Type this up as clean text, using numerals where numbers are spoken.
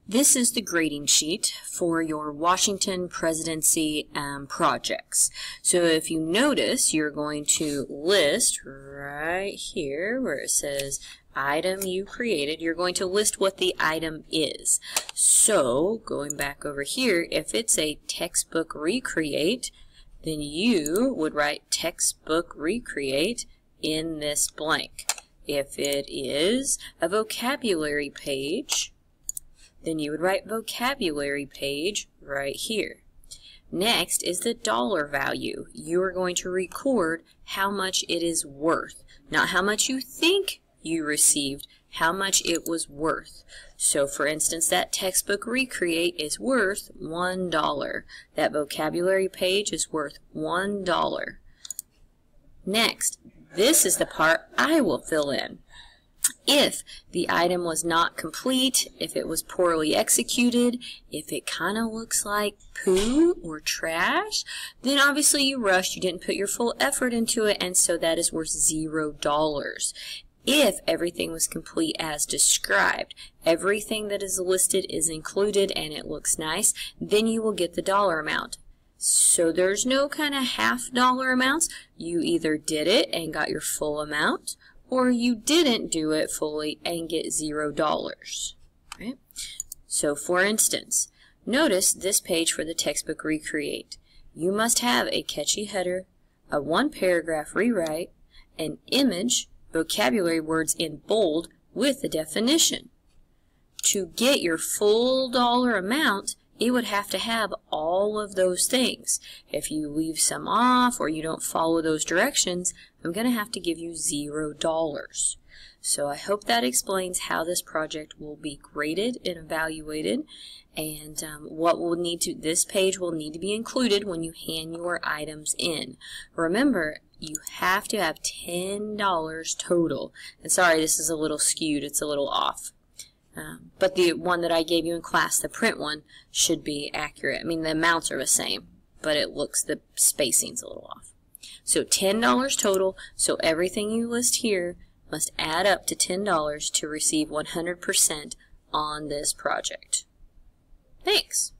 This is the grading sheet for your Washington presidency projects. So if you notice, you're going to list right here where it says item you created, you're going to list what the item is. So going back over here, if it's a textbook recreate, then you would write textbook recreate in this blank. If it is a vocabulary page, then you would write vocabulary page right here. Next is the dollar value. You are going to record how much it is worth, not how much you think you received, how much it was worth. So for instance, that textbook recreate is worth $1. That vocabulary page is worth $1. Next, this is the part I will fill in. If the item was not complete, if it was poorly executed, if it kind of looks like poo or trash, then obviously you rushed, you didn't put your full effort into it, and so that is worth $0. If everything was complete as described, everything that is listed is included and it looks nice, then you will get the dollar amount. So there's no kind of half dollar amounts. You either did it and got your full amount, or you didn't do it fully and get $0. Right? So for instance, notice this page for the textbook recreate. You must have a catchy header, a one-paragraph rewrite, an image, vocabulary words in bold with the definition. To get your full dollar amount, it would have to have all of those things. If you leave some off or you don't follow those directions, I'm going to have to give you $0. So I hope that explains how this project will be graded and evaluated, and what will need to, this page will need to be included when you hand your items in. Remember, you have to have $10 total. And sorry, this is a little skewed, it's a little off. But the one that I gave you in class, the print one, should be accurate. I mean, the amounts are the same, but it looks, the spacing's a little off. So $10 total, so everything you list here must add up to $10 to receive 100% on this project. Thanks.